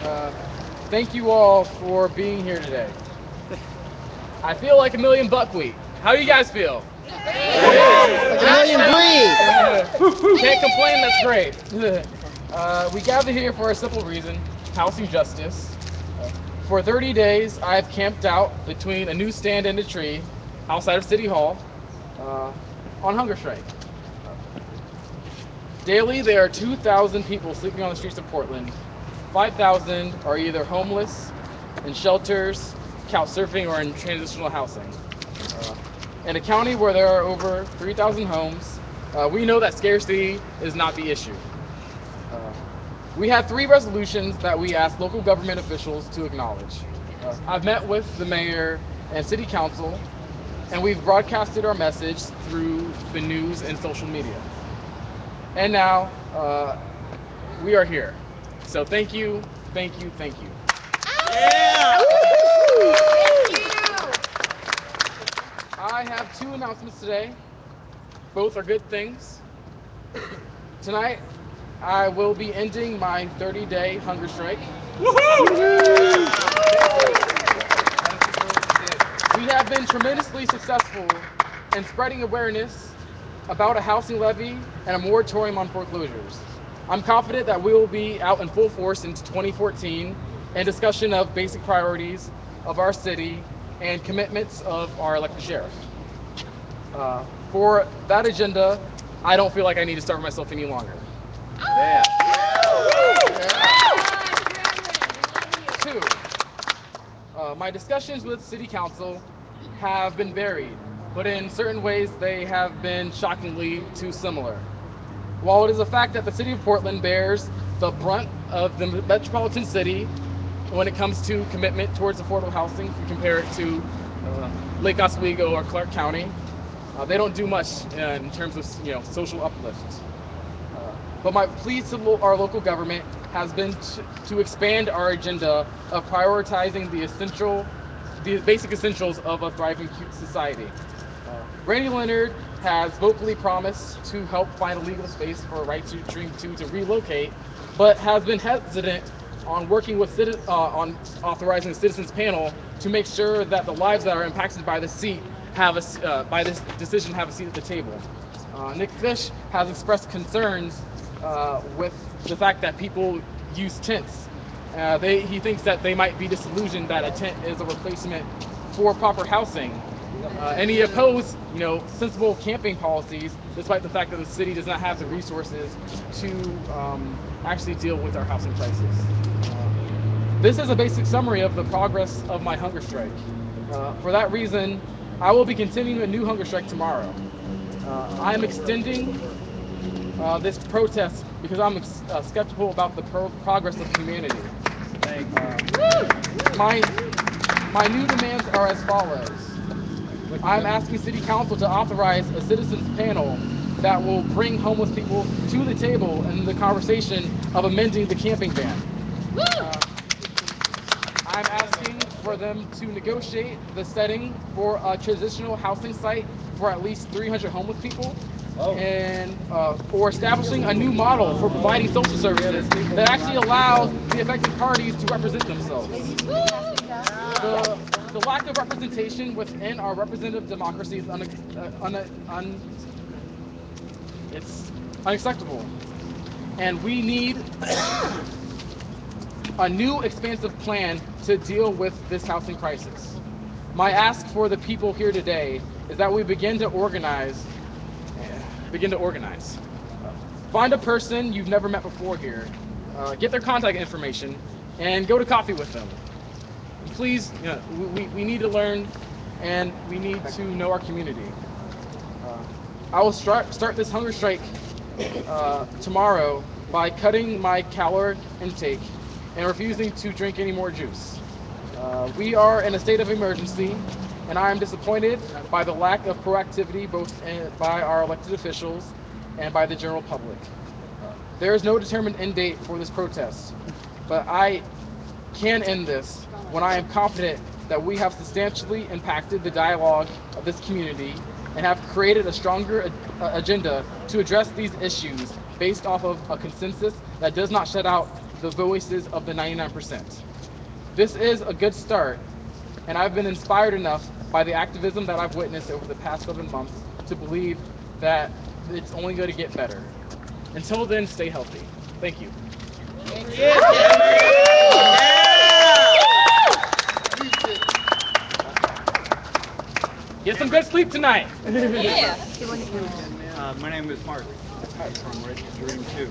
Uh, Thank you all for being here today. I feel like a million buckwheat. How do you guys feel? Like a million breed. Can't complain, that's great. We gather here for a simple reason, housing justice. For 30 days, I've camped out between a newsstand and a tree outside of City Hall uh, on hunger strike. Daily, there are 2,000 people sleeping on the streets of Portland. 5,000 are either homeless, in shelters, couch surfing, or in transitional housing. Uh, in a county where there are over 3,000 homes, we know that scarcity is not the issue. Uh, we have three resolutions that we ask local government officials to acknowledge. I've met with the mayor and city council, and we've broadcasted our message through the news and social media. And now we are here. So thank you, thank you, thank you. I have two announcements today. Both are good things. Tonight, I will be ending my 30-day hunger strike. We have been tremendously successful in spreading awareness about a housing levy and a moratorium on foreclosures. I'm confident that we will be out in full force into 2014 in discussion of basic priorities of our city and commitments of our elected sheriff. For that agenda, I don't feel like I need to starve myself any longer. Two, my discussions with City Council have been varied, but in certain ways they have been shockingly too similar. While it is a fact that the City of Portland bears the brunt of the metropolitan city when it comes to commitment towards affordable housing, if you compare it to Lake Oswego or Clark County, they don't do much in terms of social uplift. But my plea to our local government has been to expand our agenda of prioritizing the basic essentials of a thriving society. Randy Leonard has vocally promised to help find a legal space for Right to Dream 2 to relocate, but has been hesitant on working with on authorizing the citizens panel to make sure that the lives that are impacted by by this decision have a seat at the table. Nick Fish has expressed concerns with the fact that people use tents. He thinks that they might be disillusioned that a tent is a replacement for proper housing. And he opposed, sensible camping policies, despite the fact that the city does not have the resources to actually deal with our housing crisis. This is a basic summary of the progress of my hunger strike. For that reason, I will be continuing a new hunger strike tomorrow. I am extending this protest because I'm skeptical about the progress of humanity. My, my new demands are as follows. I'm asking City Council to authorize a citizens panel that will bring homeless people to the table in the conversation of amending the camping ban. I'm asking for them to negotiate the setting for a transitional housing site for at least 300 homeless people, and or establishing a new model for providing social services that actually allows the affected parties to represent themselves. The lack of representation within our representative democracy is it's unacceptable, and we need a new expansive plan to deal with this housing crisis. My ask for the people here today is that we begin to organize. Begin to organize. Find a person you've never met before here, get their contact information, and go to coffee with them. Please, we need to learn, and we need to know our community. I will start this hunger strike tomorrow by cutting my caloric intake and refusing to drink any more juice. We are in a state of emergency, and I am disappointed by the lack of proactivity both by our elected officials and by the general public. There is no determined end date for this protest, but I can end this when I am confident that we have substantially impacted the dialogue of this community and have created a stronger agenda to address these issues based off of a consensus that does not shut out the voices of the 99%. This is a good start, and I've been inspired enough by the activism that I've witnessed over the past 7 months to believe that it's only going to get better. Until then, stay healthy. Thank you. Get some good sleep tonight. My name is Mark from Ready to Dream 2.